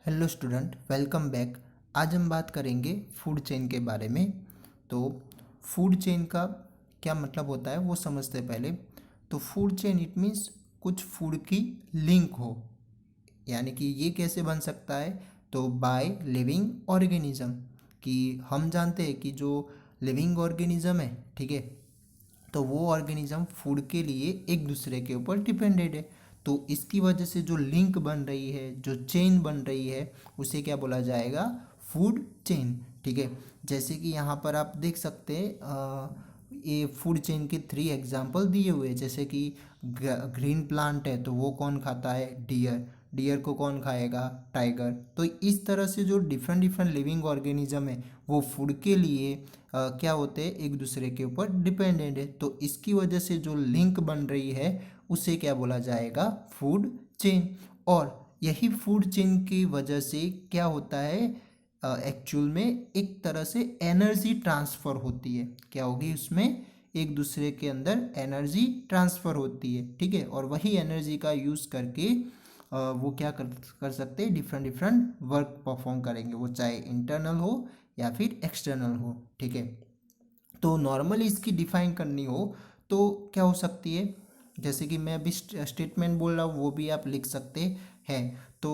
Hello student, welcome back. आज हम बात करेंगे फूड चेन के बारे में। तो फूड चेन का क्या मतलब होता है वो समझते हैं पहले। तो फूड चेन इट मीन्स कुछ फूड की लिंक हो, यानी कि ये कैसे बन सकता है। तो बाय लिविंग ऑर्गेनिज्म, कि हम जानते हैं कि जो लिविंग ऑर्गेनिज्म है, ठीक है, तो वो ऑर्गेनिज्म फूड के लिए एक दूसरे के ऊपर डिपेंडेड है। तो इसकी वजह से जो लिंक बन रही है, जो चेन बन रही है, उसे क्या बोला जाएगा? Food chain. ठीक है, जैसे कि यहाँ पर आप देख सकते हैं, ये फूड चेन के 3 एग्जाम्पल दिए हुए हैं। जैसे कि ग्रीन प्लांट है तो वो कौन खाता है? डियर। डियर को कौन खाएगा? टाइगर। तो इस तरह से जो डिफरेंट डिफरेंट लिविंग ऑर्गेनिज्म है वो फूड के लिए क्या होते हैं? एक दूसरे के ऊपर डिपेंडेंट है। तो इसकी वजह से जो लिंक बन रही है उसे क्या बोला जाएगा? Food chain. और यही फूड चेन की वजह से क्या होता है? एक्चुअल में एक तरह से एनर्जी ट्रांसफ़र होती है। क्या होगी उसमें? एक दूसरे के अंदर एनर्जी ट्रांसफ़र होती है। ठीक है, और वही एनर्जी का यूज़ करके वो क्या कर सकते हैं? डिफरेंट डिफरेंट वर्क परफॉर्म करेंगे, वो चाहे इंटरनल हो या फिर एक्सटर्नल हो। ठीक है, तो नॉर्मली इसकी डिफाइन करनी हो तो क्या हो सकती है? जैसे कि मैं अभी स्टेटमेंट बोल रहा हूँ वो भी आप लिख सकते हैं। तो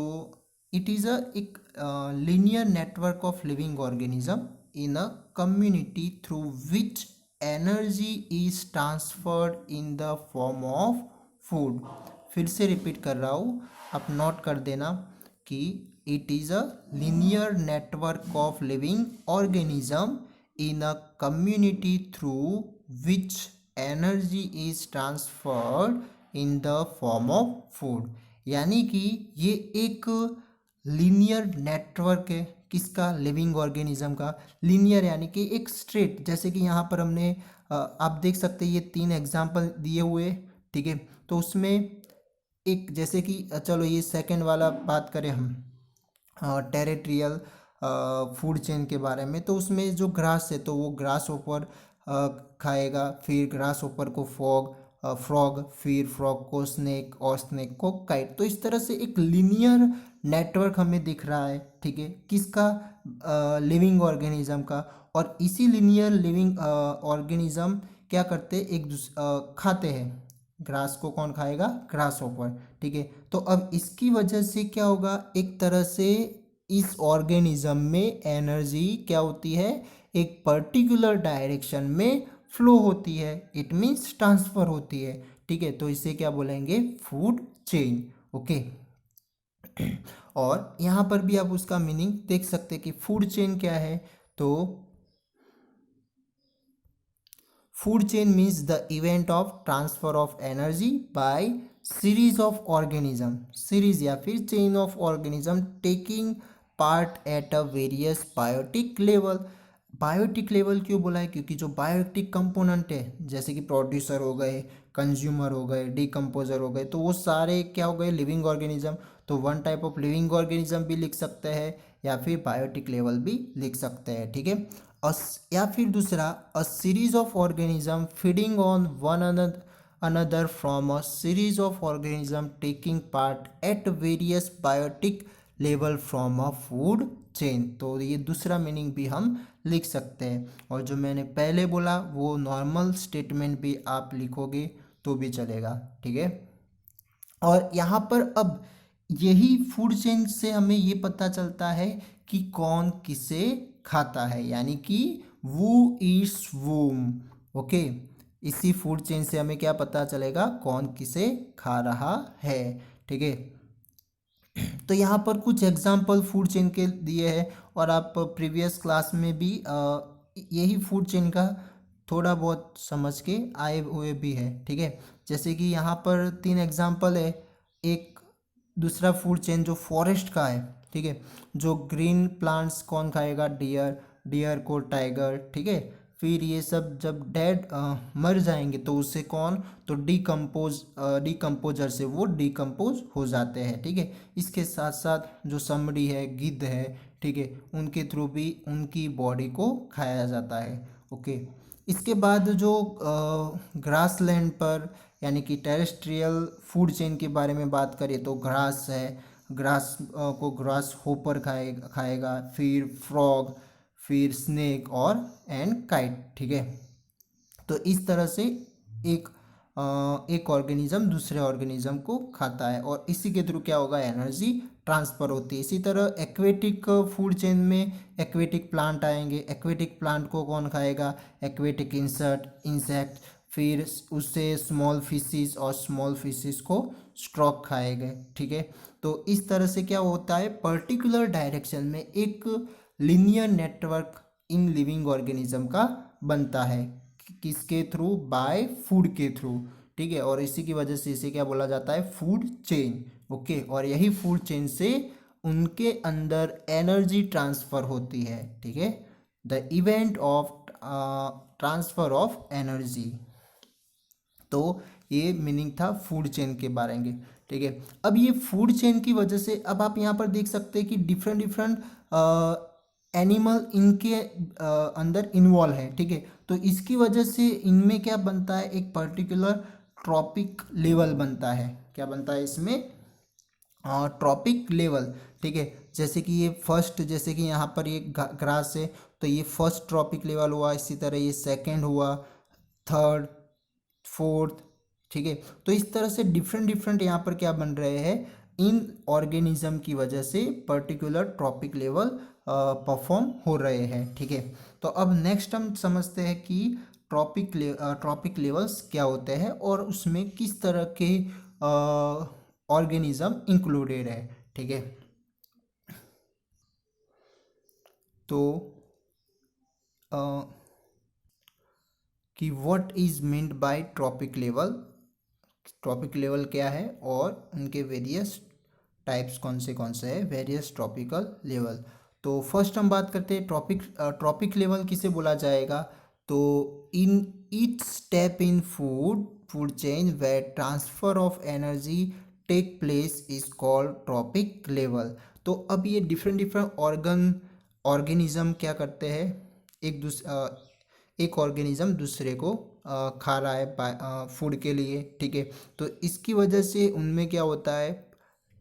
इट इज़ अ एक linear network of living organism in a community through which energy is transferred in the form of food। फिर से रिपीट कर रहा हूँ, आप नोट कर देना कि it is a linear network of living organism in a community through which energy is transferred in the form of food। यानी कि ये एक लीनियर नेटवर्क है। किसका? लिविंग ऑर्गेनिज्म का। लीनियर यानी कि एक स्ट्रेट, जैसे कि यहाँ पर हमने आप देख सकते हैं ये 3 एग्जाम्पल दिए हुए। ठीक है, तो उसमें एक जैसे कि चलो ये सेकंड वाला बात करें हम, टेरेट्रियल फूड चेन के बारे में। तो उसमें जो ग्रास है तो वो ग्रास ऊपर खाएगा, फिर ग्रास ऊपर को फ्रॉग, फिर फ्रॉग को स्नेक और स्नेक को काइट। तो इस तरह से एक लिनियर नेटवर्क हमें दिख रहा है। ठीक है, किसका? लिविंग ऑर्गेनिज्म का। और इसी लिनियर लिविंग ऑर्गेनिज्म क्या करते हैं? खाते हैं। ग्रास को कौन खाएगा? ग्रास ऊपर। ठीक है, तो अब इसकी वजह से क्या होगा? एक तरह से इस ऑर्गेनिज्म में एनर्जी क्या होती है? एक पर्टिकुलर डायरेक्शन में फ्लो होती है। इट मीन्स ट्रांसफर होती है। ठीक है, तो इसे क्या बोलेंगे? Food chain. ओके, और यहाँ पर भी आप उसका मीनिंग देख सकते हैं कि फूड चेन क्या है। तो food chain means the event of transfer of energy by series of organism, series या फिर chain of organism taking part at a various biotic level. Biotic level क्यों बोला है? क्योंकि जो बायोटिक कंपोनेंट है, जैसे कि प्रोड्यूसर हो गए, कंज्यूमर हो गए, डिकम्पोजर हो गए, तो वो सारे क्या हो गए? Living organism. तो one type of living organism भी लिख सकते हैं या फिर बायोटिक लेवल भी लिख सकते हैं। ठीक है, या फिर दूसरा, a series of organism feeding on one another from a series of organism taking part at various biotic level from a food chain. तो ये दूसरा मीनिंग भी हम लिख सकते हैं। और जो मैंने पहले बोला वो नॉर्मल स्टेटमेंट भी आप लिखोगे तो भी चलेगा। ठीक है, और यहाँ पर अब यही फूड चेन से हमें ये पता चलता है कि कौन किसे खाता है, यानी कि वू ईट्स वूम। ओके, इसी फूड चेन से हमें क्या पता चलेगा? कौन किसे खा रहा है। ठीक है, तो यहाँ पर कुछ एग्जाम्पल फूड चेन के दिए हैं और आप प्रीवियस क्लास में भी यही फूड चेन का थोड़ा बहुत समझ के आए हुए भी है। ठीक है, जैसे कि यहाँ पर 3 एग्जाम्पल है। एक दूसरा फूड चेन जो फॉरेस्ट का है। ठीक है, जो ग्रीन प्लांट्स कौन खाएगा? डियर। डियर को टाइगर। ठीक है, फिर ये सब जब डेड मर जाएंगे तो उससे कौन? तो डिकम्पोजर से वो डिकम्पोज हो जाते हैं। ठीक है, इसके साथ साथ जो समड़ी है, गिद्ध है, ठीक है, उनके थ्रू भी उनकी बॉडी को खाया जाता है। ओके, इसके बाद जो ग्रासलैंड पर यानी कि टेरेस्ट्रियल फूड चेन के बारे में बात करें तो ग्रास है, ग्रास को ग्रास होपर खाएगा, फिर फ्रॉग, फिर स्नेक और एंड काइट, ठीक है। तो इस तरह से एक एक ऑर्गेनिज्म दूसरे ऑर्गेनिज्म को खाता है और इसी के थ्रू क्या होगा, एनर्जी ट्रांसफर होती है। इसी तरह एक्वेटिक फूड चेन में एक्वेटिक प्लांट आएंगे। एक्वेटिक प्लांट को कौन खाएगा, एक्वेटिक इंसेक्ट, फिर उससे स्मॉल फिशिस और स्मॉल फिशिस को स्ट्रॉक खाएंगे, ठीक है। तो इस तरह से क्या होता है, पर्टिकुलर डायरेक्शन में एक linear network in living organism का बनता है। किसके थ्रू, बाय फूड के थ्रू, ठीक है। और इसी की वजह से इसे क्या बोला जाता है, फूड चेन, ओके। और यही फूड चेन से उनके अंदर एनर्जी ट्रांसफर होती है, ठीक है। The event of transfer of energy. तो ये मीनिंग था फूड चेन के बारे में, ठीक है। अब ये फूड चेन की वजह से अब आप यहाँ पर देख सकते हैं कि डिफरेंट डिफरेंट एनिमल इनके अंदर इन्वॉल्व है, ठीक है। तो इसकी वजह से इनमें क्या बनता है, एक पर्टिकुलर ट्रॉपिक लेवल बनता है। क्या बनता है इसमें, ट्रॉपिक लेवल, ठीक है। जैसे कि ये फर्स्ट, जैसे कि यहाँ पर ये ग्रास है तो ये फर्स्ट ट्रॉपिक लेवल हुआ, इसी तरह ये सेकंड हुआ, थर्ड, फोर्थ, ठीक है। तो इस तरह से डिफरेंट डिफरेंट यहाँ पर क्या बन रहे हैं, इन ऑर्गेनिज्म की वजह से पर्टिकुलर ट्रॉपिक लेवल परफॉर्म हो रहे हैं, ठीक है। तो अब नेक्स्ट हम समझते हैं कि ट्रॉपिक लेवल्स क्या होते हैं और उसमें किस तरह के ऑर्गेनिज्म इंक्लूडेड है, ठीक है। तो कि what is meant by trophic level, trophic level क्या है और उनके वेरियस टाइप्स कौन से है, वेरियस ट्रॉपिकल लेवल। तो फर्स्ट हम बात करते हैं ट्रॉपिक लेवल किसे बोला जाएगा। तो in each step in food chain where transfer of energy take place is called trophic level. तो अब ये डिफरेंट डिफरेंट ऑर्गेनिज्म क्या करते हैं, एक ऑर्गेनिज्म दूसरे को खा रहा है फूड के लिए, ठीक है। तो इसकी वजह से उनमें क्या होता है,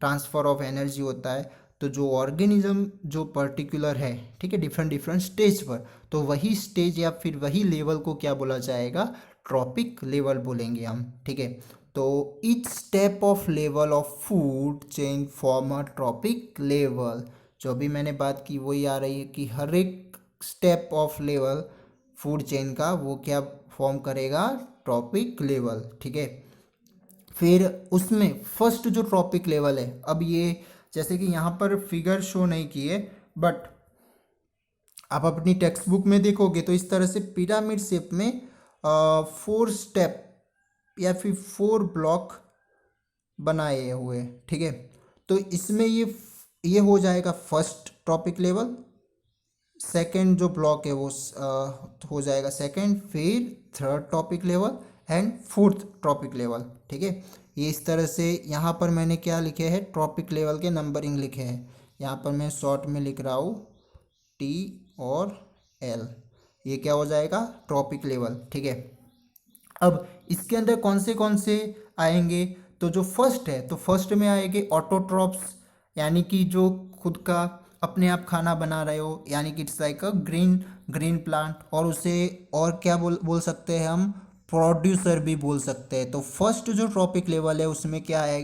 ट्रांसफ़र ऑफ एनर्जी होता है। तो जो ऑर्गेनिज्म जो पर्टिकुलर है, ठीक है, डिफरेंट डिफरेंट स्टेज पर, तो वही स्टेज या फिर वही लेवल को क्या बोला जाएगा, ट्रॉपिक लेवल बोलेंगे हम, ठीक है। तो each step of level of food chain form a trophic level. जो अभी मैंने बात की वही आ रही है कि हर एक step of level food chain का वो क्या फॉर्म करेगा, ट्रॉपिक लेवल, ठीक है। फिर उसमें फर्स्ट जो ट्रॉपिक लेवल है, अब ये जैसे कि यहाँ पर फिगर शो नहीं किए, बट आप अपनी टेक्स्ट बुक में देखोगे तो इस तरह से पिरामिड शेप में 4 स्टेप या फिर 4 ब्लॉक बनाए हुए, ठीक है। तो इसमें ये हो जाएगा फर्स्ट ट्रॉपिक लेवल, सेकेंड जो ब्लॉक है वो हो जाएगा सेकेंड, फिर third topic level and fourth trophic level, ठीक है। ये इस तरह से यहाँ पर मैंने क्या लिखे हैं, ट्रॉपिक लेवल के नंबरिंग लिखे हैं। यहाँ पर मैं शॉर्ट में लिख रहा हूँ टी और एल, ये क्या हो जाएगा, ट्रॉपिक लेवल, ठीक है। अब इसके अंदर कौन से आएंगे, तो जो फर्स्ट है तो फर्स्ट में आएंगे ऑटोट्रॉप्स, यानी कि जो खुद का अपने आप खाना बना रहे हो, यानी कि it's like a green plant. और उसे और क्या बोल सकते हैं हम, प्रोड्यूसर भी बोल सकते हैं। तो फर्स्ट जो ट्रॉपिक लेवल है उसमें क्या है,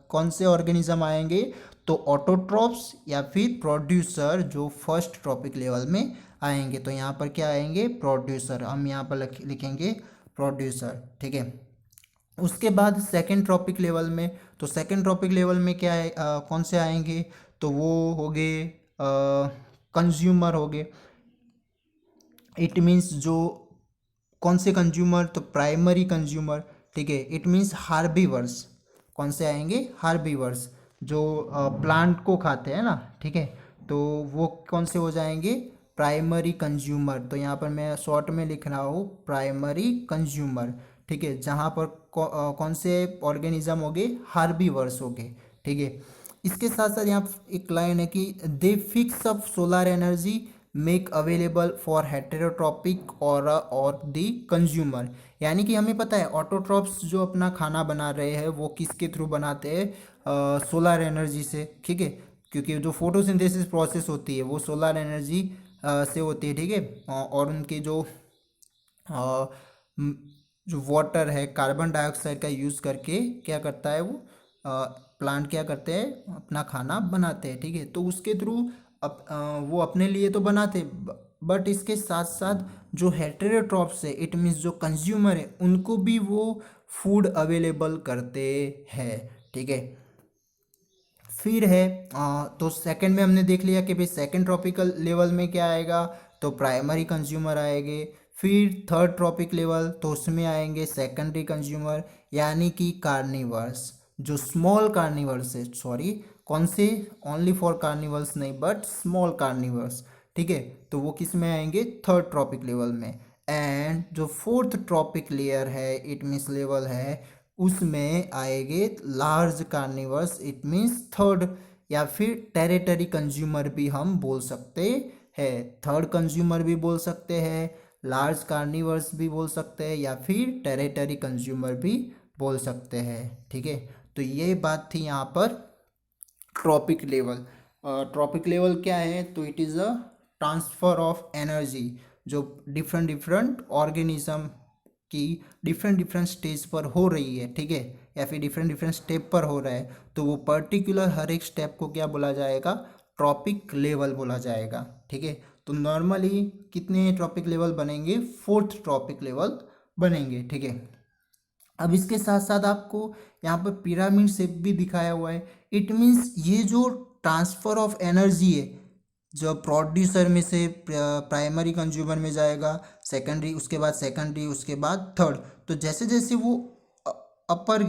कौन से ऑर्गेनिज्म आएंगे, तो ऑटोट्रॉप्स या फिर प्रोड्यूसर जो फर्स्ट ट्रॉपिक लेवल में आएंगे। तो यहाँ पर क्या आएंगे, प्रोड्यूसर, हम यहाँ पर लिखेंगे प्रोड्यूसर, ठीक है। उसके बाद सेकेंड ट्रॉपिक लेवल में, तो सेकेंड ट्रॉपिक लेवल में क्या है, कौन से आएंगे, तो वो हो गए कंज्यूमर हो गए। इट मीन्स जो कौन से कंज्यूमर, तो प्राइमरी कंज्यूमर, ठीक है। इट मीन्स हार्बीवर्स, कौन से आएंगे, हार्बीवर्स, जो प्लांट को खाते हैं ना, ठीक है। तो वो कौन से हो जाएंगे, प्राइमरी कंज्यूमर। तो यहाँ पर मैं शॉर्ट में लिख रहा हूँ प्राइमरी कंज्यूमर, ठीक है। जहाँ पर कौन से ऑर्गेनिज्म हो गए, हार्बीवर्स हो गए, ठीक है। इसके साथ साथ यहाँ एक लाइन है कि दे fix up solar energy make available for heterotrophic और द कंज्यूमर। यानी कि हमें पता है ऑटोट्रॉप्स जो अपना खाना बना रहे हैं वो किसके थ्रू बनाते हैं, सोलर एनर्जी से, ठीक है, क्योंकि जो फोटोसिंथेसिस प्रोसेस होती है वो सोलर एनर्जी से होती है, ठीक है। और उनके अ, म- जो वाटर है कार्बन डाइऑक्साइड का यूज़ करके क्या करता है वो प्लांट क्या करते हैं अपना खाना बनाते हैं, ठीक है। तो उसके थ्रू वो अपने लिए तो बनाते, बट इसके साथ साथ जो हेटेरोट्रॉप्स है इट मीन्स जो कंज्यूमर है उनको भी वो फूड अवेलेबल करते हैं, ठीक है। फिर है तो सेकंड में हमने देख लिया कि भाई सेकंड ट्रॉपिकल लेवल में क्या आएगा, तो प्राइमरी कंज्यूमर आएंगे। फिर थर्ड ट्रॉपिक लेवल तो उसमें आएंगे सेकेंडरी कंज्यूमर, यानी कि कार्निवर्स, जो स्मॉल कार्निवर्स है, सॉरी कौन से, ओनली फॉर कार्निवर्स नहीं बट स्मॉल कार्निवर्स, ठीक है। तो वो किस में आएंगे, थर्ड ट्रॉपिक लेवल में। एंड जो फोर्थ ट्रॉपिक लेयर है इट मीन्स लेवल है उसमें आएंगे large carnivores, it means third, या फिर टेरिटरी कंज्यूमर भी हम बोल सकते हैं, थर्ड कंज्यूमर भी बोल सकते हैं, लार्ज कार्निवर्स भी बोल सकते हैं, या फिर टेरिटरी कंज्यूमर भी बोल सकते हैं, ठीक है। तो ये बात थी यहाँ पर ट्रॉपिक लेवल। ट्रॉपिक लेवल क्या है, तो it is a transfer of energy जो डिफरेंट डिफरेंट ऑर्गेनिज्म की डिफरेंट डिफरेंट स्टेज पर हो रही है, ठीक है, या फिर डिफरेंट डिफरेंट स्टेप पर हो रहा है, तो वो पर्टिकुलर हर एक स्टेप को क्या बोला जाएगा, ट्रॉपिक लेवल बोला जाएगा, ठीक है। तो नॉर्मली कितने ट्रॉपिक लेवल बनेंगे, फोर्थ ट्रॉपिक लेवल बनेंगे, ठीक है। अब इसके साथ साथ आपको यहाँ पर पिरामिड शेप भी दिखाया हुआ है, इट मीन्स ये जो ट्रांसफर ऑफ एनर्जी है जो प्रोड्यूसर में से प्राइमरी कंज्यूमर में जाएगा, सेकेंडरी उसके बाद सेकेंडरी उसके बाद थर्ड, तो जैसे जैसे वो अपर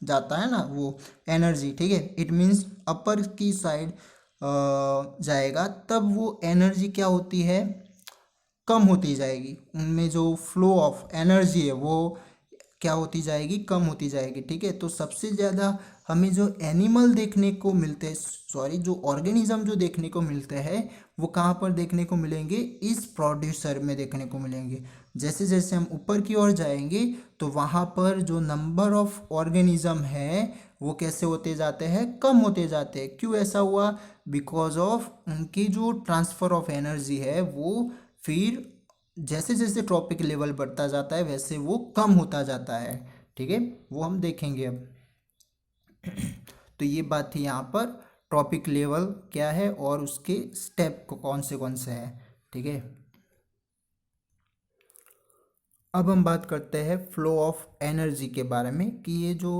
जाता है ना वो एनर्जी, ठीक है, इट मीन्स अपर की साइड जाएगा, तब वो एनर्जी क्या होती है, कम होती जाएगी, उनमें जो फ्लो ऑफ एनर्जी है वो क्या होती जाएगी, कम होती जाएगी, ठीक है। तो सबसे ज़्यादा हमें जो एनिमल देखने को मिलते हैं, सॉरी जो ऑर्गेनिज्म जो देखने को मिलते हैं वो कहाँ पर देखने को मिलेंगे, इस प्रोड्यूसर में देखने को मिलेंगे। जैसे जैसे हम ऊपर की ओर जाएंगे तो वहाँ पर जो नंबर ऑफ ऑर्गेनिज्म है वो कैसे होते जाते हैं, कम होते जाते हैं। क्यों ऐसा हुआ, बिकॉज ऑफ उनकी जो ट्रांसफ़र ऑफ एनर्जी है वो फिर जैसे जैसे ट्रॉपिक लेवल बढ़ता जाता है वैसे वो कम होता जाता है, ठीक है, वो हम देखेंगे अब। तो ये बात थी यहाँ पर ट्रॉपिक लेवल क्या है और उसके स्टेप कौन से हैं, ठीक है। अब हम बात करते हैं फ्लो ऑफ एनर्जी के बारे में कि ये जो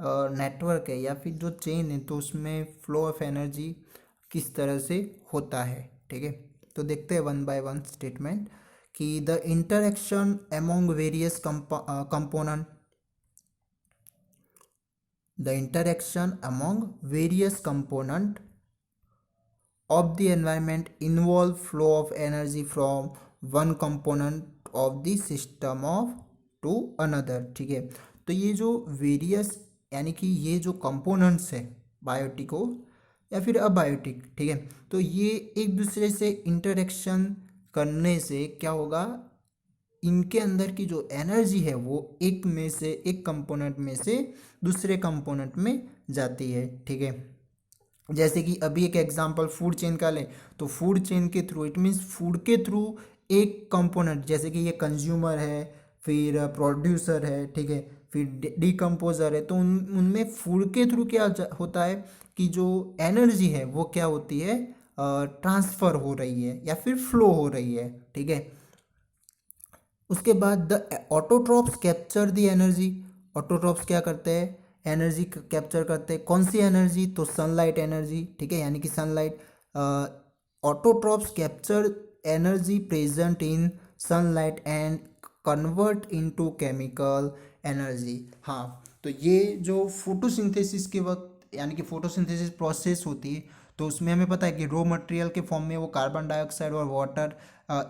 नेटवर्क है या फिर जो चेन है तो उसमें फ्लो ऑफ एनर्जी किस तरह से होता है, ठीक है। तो देखते हैं वन बाय वन स्टेटमेंट कि the interaction among various component, the interaction among various component of the environment involve flow of energy from one component of the system of to another, ठीक है। तो ये जो वेरियस यानी कि ये जो कंपोनेंट्स है बायोटिक हो या फिर अबायोटिक, ठीक है, तो ये एक दूसरे से इंटरेक्शन करने से क्या होगा, इनके अंदर की जो एनर्जी है वो एक में से एक कंपोनेंट में से दूसरे कंपोनेंट में जाती है, ठीक है। जैसे कि अभी एक एग्जांपल फूड चेन का लें तो फूड चेन के थ्रू इट मीन्स फूड के थ्रू एक कंपोनेंट जैसे कि ये कंज्यूमर है, फिर प्रोड्यूसर है, ठीक है, फिर डिकम्पोजर है, तो उनमें फूड के थ्रू क्या होता है कि जो एनर्जी है वो क्या होती है, ट्रांसफ़र हो रही है या फिर फ्लो हो रही है, ठीक है। उसके बाद the autotrophs capture the energy, autotrophs क्या करते हैं, एनर्जी कैप्चर करते हैं, कौन सी एनर्जी, तो सनलाइट एनर्जी, ठीक है, यानी कि sunlight, autotrophs capture energy present in sunlight and convert into chemical energy. हाँ, तो ये जो फोटोसिंथेसिस के वक्त यानी कि फोटोसिंथेसिस प्रोसेस होती है तो उसमें हमें पता है कि रॉ मटेरियल के फॉर्म में वो कार्बन डाइऑक्साइड और वाटर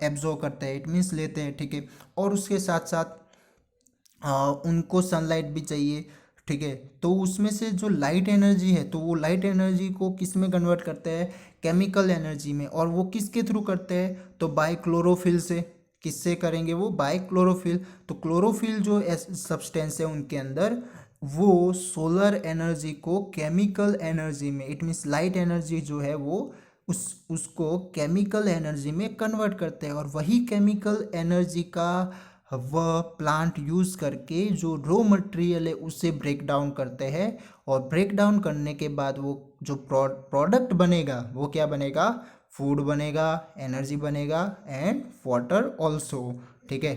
एब्जॉर्ब करते हैं, इट मीन्स लेते हैं, ठीक है, और उसके साथ साथ उनको सनलाइट भी चाहिए ठीक है। तो उसमें से जो लाइट एनर्जी है तो वो लाइट एनर्जी को किस में कन्वर्ट करते हैं, केमिकल एनर्जी में। और वो किसके थ्रू करते हैं, तो बाय क्लोरोफिल से। किससे करेंगे, वो बाय क्लोरोफिल। तो क्लोरोफिल जो सब्सटेंस है उनके अंदर, वो सोलर एनर्जी को केमिकल एनर्जी में, इट मीन्स लाइट एनर्जी जो है वो उसको केमिकल एनर्जी में कन्वर्ट करते हैं। और वही केमिकल एनर्जी का वह प्लांट यूज़ करके जो रॉ मटेरियल है उसे ब्रेक डाउन करते हैं। और ब्रेक डाउन करने के बाद वो जो प्रोडक्ट बनेगा वो क्या बनेगा, फूड बनेगा, एनर्जी बनेगा एंड वाटर ऑल्सो। ठीक है।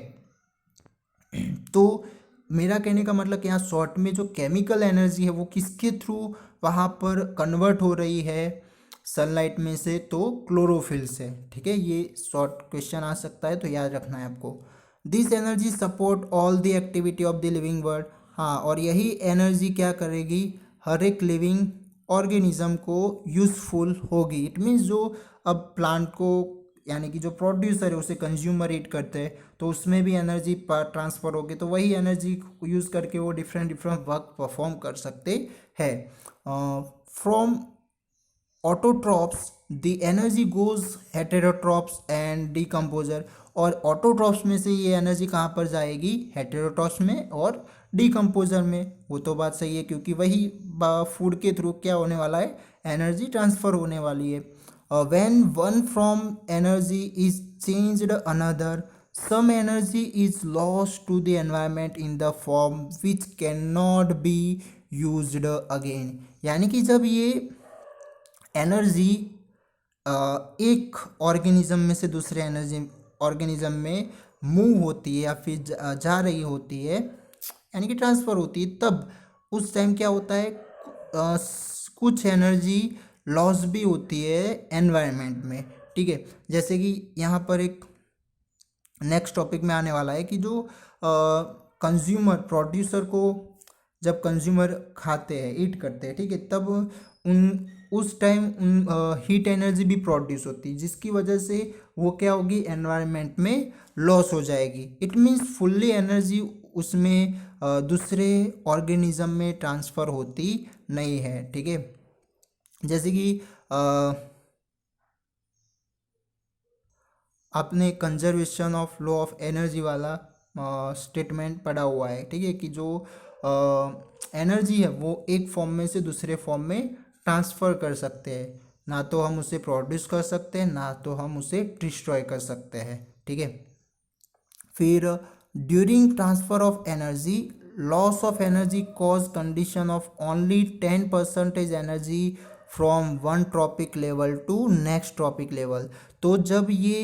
तो मेरा कहने का मतलब कि यहाँ शॉर्ट में जो केमिकल एनर्जी है वो किसके थ्रू वहाँ पर कन्वर्ट हो रही है, सनलाइट में से, तो क्लोरोफिल से। ठीक है, ये शॉर्ट क्वेश्चन आ सकता है तो याद रखना है आपको। This energy support all the activity of the living world. हाँ, और यही एनर्जी क्या करेगी, हर एक लिविंग ऑर्गेनिज्म को यूज़फुल होगी। इट मीन्स जो अब प्लांट को यानी कि जो प्रोड्यूसर है उसे कंज्यूमर ईट करते हैं तो उसमें भी एनर्जी ट्रांसफ़र होगी। तो वही एनर्जी यूज़ करके वो डिफरेंट डिफरेंट वर्क परफॉर्म कर सकते हैं। From autotrophs the energy goes heterotrophs and decomposer. और ऑटोट्रॉप्स में से ये एनर्जी कहाँ पर जाएगी, हेटेरोट्रॉप्स में और डिकम्पोजर में। वो तो बात सही है क्योंकि वही फूड के थ्रू क्या होने वाला है, एनर्जी ट्रांसफ़र होने वाली है। When one from energy is changed another, some energy is lost to the environment in the form which cannot be used again। यानी कि जब ये एनर्जी एक ऑर्गेनिज्म में से दूसरे एनर्जी ऑर्गेनिज्म में मूव होती है या फिर जा रही होती है, यानी कि ट्रांसफ़र होती है, तब उस टाइम क्या होता है, कुछ एनर्जी लॉस भी होती है एनवायरनमेंट में। ठीक है, जैसे कि यहाँ पर एक नेक्स्ट टॉपिक में आने वाला है कि जो कंज्यूमर प्रोड्यूसर को जब कंज्यूमर खाते हैं, ईट करते हैं, ठीक है, तब उस टाइम हीट एनर्जी भी प्रोड्यूस होती है जिसकी वजह से वो क्या होगी, एनवायरनमेंट में लॉस हो जाएगी। इट मीन्स फुल्ली एनर्जी उसमें दूसरे ऑर्गेनिज्म में ट्रांसफ़र होती नहीं है। ठीक है, जैसे कि आपने conservation of law of energy वाला स्टेटमेंट पढ़ा हुआ है। ठीक है, कि जो एनर्जी है वो एक फॉर्म में से दूसरे फॉर्म में ट्रांसफ़र कर सकते हैं। ना तो हम उसे प्रोड्यूस कर सकते हैं, ना तो हम उसे डिस्ट्रॉय कर सकते हैं। ठीक है, फिर during transfer of energy, loss of energy cause condition of only 10% energy from one trophic level to next trophic level. तो जब ये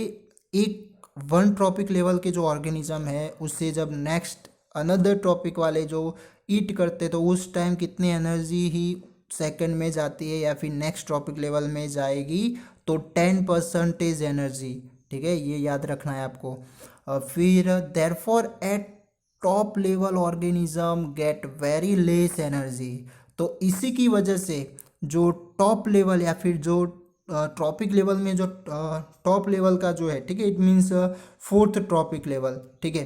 एक वन ट्रॉपिक लेवल के जो ऑर्गेनिज्म है उससे जब नेक्स्ट अनदर ट्रॉपिक वाले जो ईट करते तो उस टाइम कितनी एनर्जी ही सेकंड में जाती है या फिर नेक्स्ट ट्रॉपिक लेवल में जाएगी, तो 10% एनर्जी। ठीक है, ये याद रखना है आपको। फिर therefore eight top level organism get very less energy. तो इसी की वजह से जो टॉप लेवल या फिर जो ट्रॉपिक लेवल में जो टॉप लेवल का जो है, ठीक है, it means fourth trophic level, ठीक है,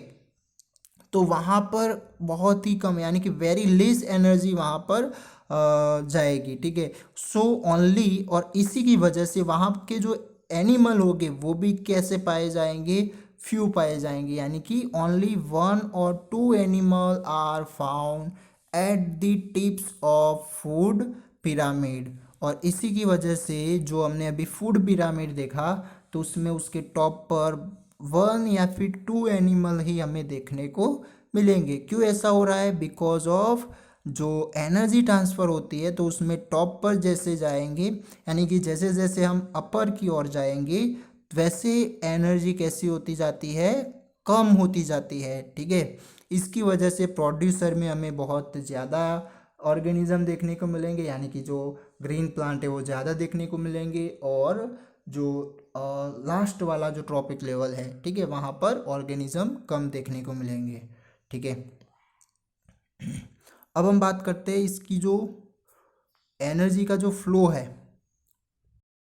तो वहाँ पर बहुत ही कम यानी कि वेरी लेस एनर्जी वहाँ पर जाएगी। ठीक है, सो ओनली, और इसी की वजह से वहाँ के जो एनिमल होंगे वो भी कैसे पाए जाएंगे, फ्यू पाए जाएंगे, यानी कि ओनली 1 और 2 animal are found at the tips of food pyramid. और इसी की वजह से जो हमने अभी फूड पिरामिड देखा तो उसमें उसके टॉप पर 1 या फिर 2 एनिमल ही हमें देखने को मिलेंगे। क्यों ऐसा हो रहा है, बिकॉज ऑफ जो एनर्जी ट्रांसफ़र होती है तो उसमें टॉप पर जैसे जाएंगे, यानी कि जैसे जैसे हम अपर की ओर जाएंगे वैसे एनर्जी कैसी होती जाती है, कम होती जाती है। ठीक है, इसकी वजह से प्रोड्यूसर में हमें बहुत ज़्यादा ऑर्गेनिज्म देखने को मिलेंगे, यानी कि जो ग्रीन प्लांट है वो ज़्यादा देखने को मिलेंगे, और जो लास्ट वाला जो ट्रॉपिक लेवल है, ठीक है, वहाँ पर ऑर्गेनिज्म कम देखने को मिलेंगे। ठीक है, अब हम बात करते हैं इसकी जो एनर्जी का जो फ्लो है,